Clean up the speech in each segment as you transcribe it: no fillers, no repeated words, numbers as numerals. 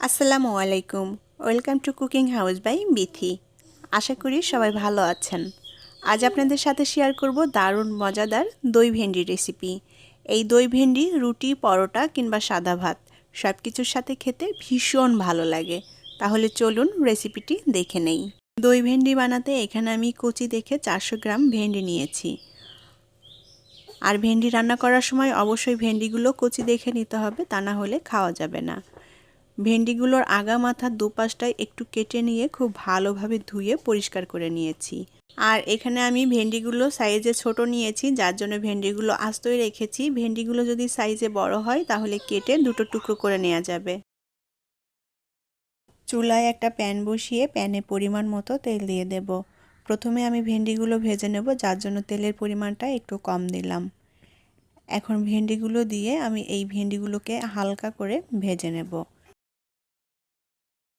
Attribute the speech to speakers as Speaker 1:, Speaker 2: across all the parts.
Speaker 1: আসসালামু আলাইকুম। Welcome to cooking house by Bithi. আশা করি সবাই ভালো আছেন। আজ আপনাদের সাথে শেয়ার করব দারুণ মজাদার দই ভেন্ডি রেসিপি। এই দই ভেন্ডি রুটি, পরোটা কিংবা সাদা ভাত সব কিছুর সাথে খেতে ভীষণ ভালো লাগে। তাহলে চলুন রেসিপিটি দেখে নেই। দই ভেন্ডি বানাতে এখানে আমি কচি দেখে 400 গ্রাম ভেন্ডি নিয়েছি। আর ভেন্ডি রান্না করার সময় অবশ্যই ভেন্ডিগুলো কচি দেখে নিতে হবে, তা না হলে খাওয়া যাবে না। ভেন্ডিগুলোর আগা মাথার দুপাশটায় একটু কেটে নিয়ে খুব ভালোভাবে ধুয়ে পরিষ্কার করে নিয়েছি। আর এখানে আমি ভেন্ডিগুলো সাইজে ছোট নিয়েছি, যার জন্য ভেন্ডিগুলো আস্তই রেখেছি। ভেন্ডিগুলো যদি সাইজে বড় হয় তাহলে কেটে দুটো টুকরো করে নেওয়া যাবে। চুলায় একটা প্যান বসিয়ে প্যানে পরিমাণ মতো তেল দিয়ে দেব। প্রথমে আমি ভেন্ডিগুলো ভেজে নেব, যার জন্য তেলের পরিমাণটা একটু কম দিলাম। এখন ভেন্ডিগুলো দিয়ে আমি এই ভেন্ডিগুলোকে হালকা করে ভেজে নেব।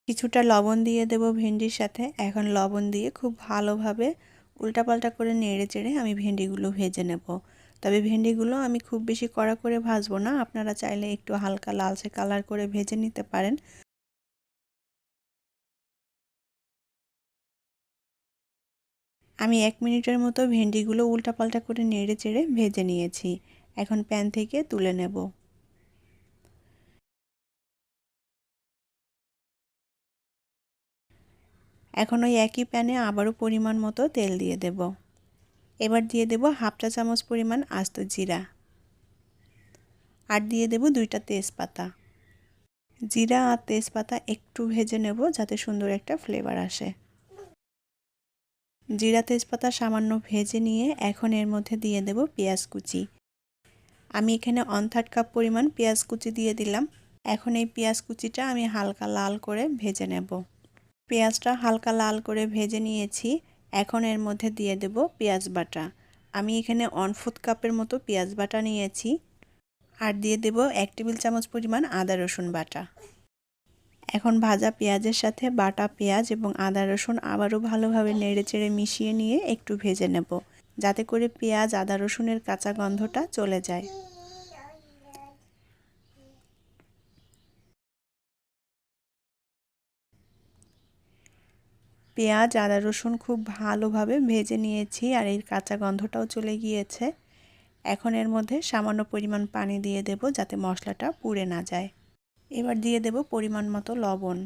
Speaker 1: কিছুটা লবণ দিয়ে দেব ভেন্ডির সাথে। এখন লবণ দিয়ে খুব ভালোভাবে উল্টাপাল্টা করে নেড়ে চেড়ে আমি ভেন্ডিগুলো ভেজে নেব। তবে ভেন্ডিগুলো আমি খুব বেশি কড়া করে ভাজবো না, আপনারা চাইলে একটু হালকা লালচে কালার করে ভেজে নিতে পারেন। আমি 1 মিনিটের মতো ভেন্ডিগুলো উল্টাপাল্টা করে নেড়ে চেড়ে ভেজে নিয়েছি। এখন প্যান থেকে তুলে নেব। এখন ওই একই প্যানে আবারও পরিমাণ মতো তেল দিয়ে দেব। এবার দিয়ে দেব হাফ চা চামচ পরিমাণ আস্ত জিরা, আর দিয়ে দেব 2টা তেজপাতা। জিরা আর তেজপাতা একটু ভেজে নেব যাতে সুন্দর একটা ফ্লেভার আসে। জিরা তেজপাতা সামান্য ভেজে নিয়ে এখন এর মধ্যে দিয়ে দেব পেঁয়াজ কুচি। আমি এখানে 1/3 কাপ পরিমাণ পেঁয়াজ কুচি দিয়ে দিলাম। এখন এই পেঁয়াজ কুচিটা আমি হালকা লাল করে ভেজে নেব। পেঁয়াজটা হালকা লাল করে ভেজে নিয়েছি। এখন এর মধ্যে দিয়ে দেব পেঁয়াজ বাটা। আমি এখানে 1/4 কাপের মতো পেঁয়াজ বাটা নিয়েছি। আর দিয়ে দেব 1 টেবিল চামচ পরিমাণ আদা রসুন বাটা। এখন ভাজা পেঁয়াজের সাথে বাটা পেঁয়াজ এবং আদা রসুন আবারও ভালোভাবে নেড়েচেড়ে মিশিয়ে নিয়ে একটু ভেজে নেব, যাতে করে পেঁয়াজ আদা রসুনের কাঁচা গন্ধটা চলে যায়। পেঁয়াজ আদা রসুন খুব ভালোভাবে ভেজে নিয়েছি আর এর কাঁচা গন্ধটাও চলে গিয়েছে। এখন এর মধ্যে সামান্য পরিমাণ পানি দিয়ে দেব যাতে মশলাটা পুড়ে না যায়। এবার দিয়ে দেব পরিমাণ মতো লবণ।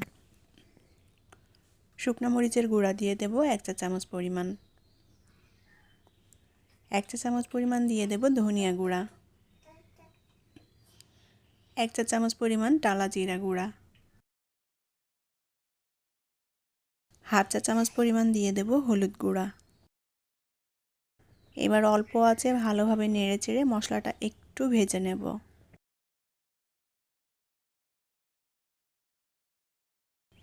Speaker 1: শুকনো মরিচের গুঁড়া দিয়ে দেব 1 চা চামচ পরিমাণ। 1 চা চামচ পরিমাণ দিয়ে দেব ধনিয়া গুঁড়া। 1 চা চামচ পরিমাণ টালা জিরা গুঁড়া। হাফ চা চামচ পরিমাণ দিয়ে দেব হলুদ গুঁড়া। এবার অল্প আঁচে ভালোভাবে নেড়েচেড়ে মশলাটা একটু ভেজে নেব।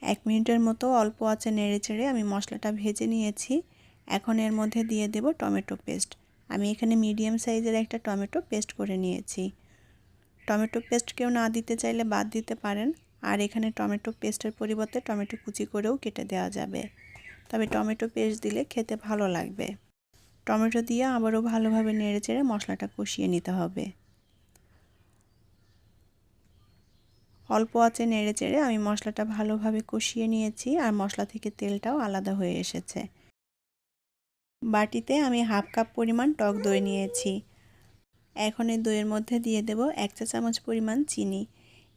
Speaker 1: এক মিনিটের মতো অল্প আঁচে নেড়েচেড়ে আমি মশলাটা ভেজে নিয়েছি। এখন এর মধ্যে দিয়ে দেব টমেটো পেস্ট। আমি এখানে মিডিয়াম সাইজের একটা টমেটো পেস্ট করে নিয়েছি। টমেটো পেস্ট কেউ না দিতে চাইলে বাদ দিতে পারেন। আর এখানে টমেটো পেস্টের পরিবর্তে টমেটো কুচি করেও কেটে দেওয়া যাবে, তবে টমেটো পেস্ট দিলে খেতে ভালো লাগবে। টমেটো দিয়ে আবারও ভালোভাবে নেড়েচেড়ে মশলাটা কষিয়ে নিতে হবে। অল্প আঁচে নেড়েচেড়ে আমি মশলাটা ভালোভাবে কষিয়ে নিয়েছি আর মশলা থেকে তেলটাও আলাদা হয়ে এসেছে। বাটিতে আমি হাফ কাপ পরিমাণ টক দই নিয়েছি। এখন এই দইয়ের মধ্যে দিয়ে দেব 1 চা চামচ পরিমাণ চিনি।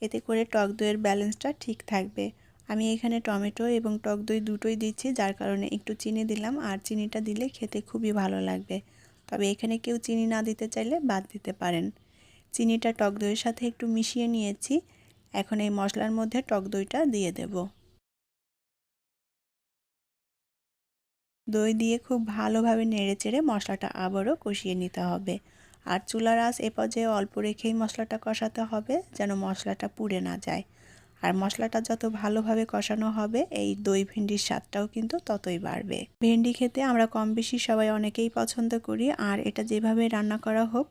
Speaker 1: এতে করে টক দইয়ের ব্যালেন্সটা ঠিক থাকবে। আমি এখানে টমেটো এবং টক দই দুটোই দিচ্ছি, যার কারণে একটু চিনি দিলাম। আর চিনিটা দিলে খেতে খুবই ভালো লাগবে, তবে এখানে কেউ চিনি না দিতে চাইলে বাদ দিতে পারেন। চিনিটা টক দইয়ের সাথে একটু মিশিয়ে নিয়েছি। এখন এই মশলার মধ্যে টক দইটা দিয়ে দেব। দই দিয়ে খুব ভালোভাবে নেড়েচেড়ে মশলাটা আবারও কষিয়ে নিতে হবে। আর চুলার আঁচ এ পর্যায়ে অল্প রেখেই মশলাটা কষাতে হবে, যেন মশলাটা পুড়ে না যায়। আর মশলাটা যত ভালোভাবে কষানো হবে এই দই ভেন্ডির স্বাদটাও কিন্তু ততই বাড়বে। ভেন্ডি খেতে আমরা কম বেশি সবাই অনেকেই পছন্দ করি, আর এটা যেভাবে রান্না করা হোক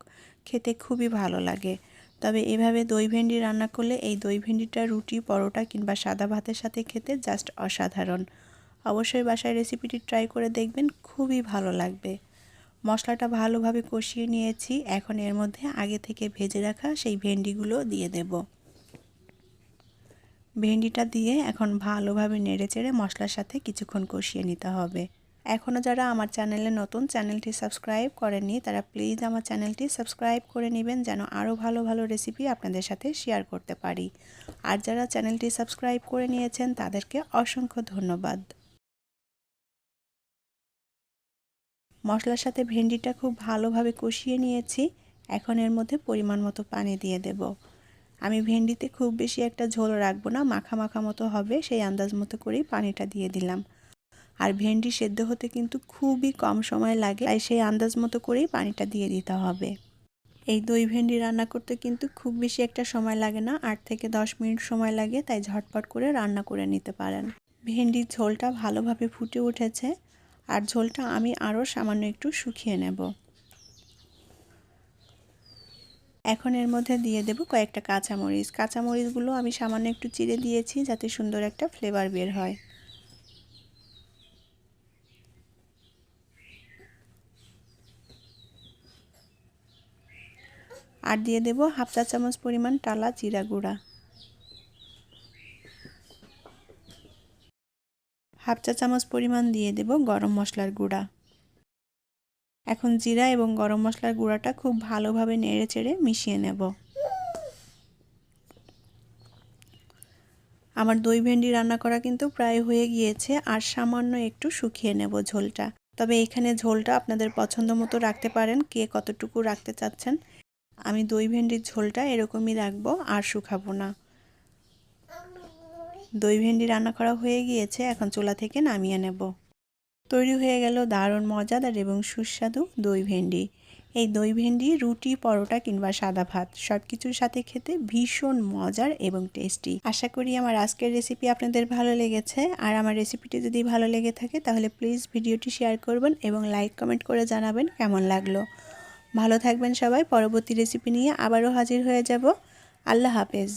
Speaker 1: খেতে খুবই ভালো লাগে। তবে এভাবে দই ভেন্ডি রান্না করলে এই দই ভেন্ডিটা রুটি, পরোটা কিংবা সাদা ভাতের সাথে খেতে জাস্ট অসাধারণ। অবশ্যই বাসায় রেসিপিটি ট্রাই করে দেখবেন, খুবই ভালো লাগবে। মশলাটা ভালোভাবে কষিয়ে নিয়েছি। এখন এর মধ্যে আগে থেকে ভেজে রাখা সেই ভেন্ডিগুলো দিয়ে দেব। ভেন্ডিটা দিয়ে এখন ভালোভাবে নেড়েচেড়ে মশলার সাথে কিছুক্ষণ কষিয়ে নিতে হবে। এখনও যারা আমার চ্যানেলে নতুন, চ্যানেলটি সাবস্ক্রাইব করেননি তারা প্লিজ আমার চ্যানেলটি সাবস্ক্রাইব করে নেবেন যেন আরও ভালো ভালো রেসিপি আপনাদের সাথে শেয়ার করতে পারি। আর যারা চ্যানেলটি সাবস্ক্রাইব করে নিয়েছেন তাদেরকে অসংখ্য ধন্যবাদ। মশলার সাথে ভেন্ডিটা খুব ভালোভাবে কষিয়ে নিয়েছি। এখন এর মধ্যে পরিমাণ মতো পানি দিয়ে দেব। আমি ভেন্ডিতে খুব বেশি একটা ঝোল রাখবো না, মাখা মাখা মতো হবে, সেই আন্দাজ মতো করেই পানিটা দিয়ে দিলাম। আর ভেন্ডি সেদ্ধ হতে কিন্তু খুবই কম সময় লাগে, তাই সেই আন্দাজ মতো করেই পানিটা দিয়ে দিতে হবে। এই দই ভেন্ডি রান্না করতে কিন্তু খুব বেশি একটা সময় লাগে না, 8 থেকে 10 মিনিট সময় লাগে, তাই ঝটপট করে রান্না করে নিতে পারেন। ভেন্ডির ঝোলটা ভালোভাবে ফুটে উঠেছে, আর ঝোলটা আমি আরও সামান্য একটু শুকিয়ে নেব। এখন এর মধ্যে দিয়ে দেব কয়েকটা কাঁচামরিচ। কাঁচামরিচগুলো আমি সামান্য একটু চিড়ে দিয়েছি যাতে সুন্দর একটা ফ্লেভার বের হয়। আর দিয়ে দেব হাফ চা চামচ পরিমাণ টালা জিরা গুঁড়া, হাফ চা চামচ পরিমাণ দিয়ে দেব গরম মশলার গুঁড়া। এখন জিরা এবং গরম মশলার গুঁড়াটা খুব ভালোভাবে নেড়েচেড়ে মিশিয়ে নেব। আমার দই ভেন্ডি রান্না করা কিন্তু প্রায় হয়ে গিয়েছে, আর সামান্য একটু শুকিয়ে নেব ঝোলটা। তবে এখানে ঝোলটা আপনাদের পছন্দ মতো রাখতে পারেন, কে কতটুকু রাখতে চাচ্ছেন। আমি দই ভেন্ডির ঝোলটা এরকমই রাখবো, আর শুকাবো না। দই ভেন্ডি রান্না করা হয়ে গিয়েছে, এখন চুলা থেকে নামিয়ে নেব। তৈরি হয়ে গেল দারুণ মজাদার এবং সুস্বাদু দই ভেন্ডি। এই দই ভেন্ডি রুটি, পরোটা কিংবা সাদা ভাত সব কিছুর সাথে খেতে ভীষণ মজার এবং টেস্টি। আশা করি আমার আজকের রেসিপি আপনাদের ভালো লেগেছে। আর আমার রেসিপিটি যদি ভালো লেগে থাকে তাহলে প্লিজ ভিডিওটি শেয়ার করবেন এবং লাইক কমেন্ট করে জানাবেন কেমন লাগলো। ভালো থাকবেন সবাই। পরবর্তী রেসিপি নিয়ে আবারও হাজির হয়ে যাব। আল্লাহ হাফেজ।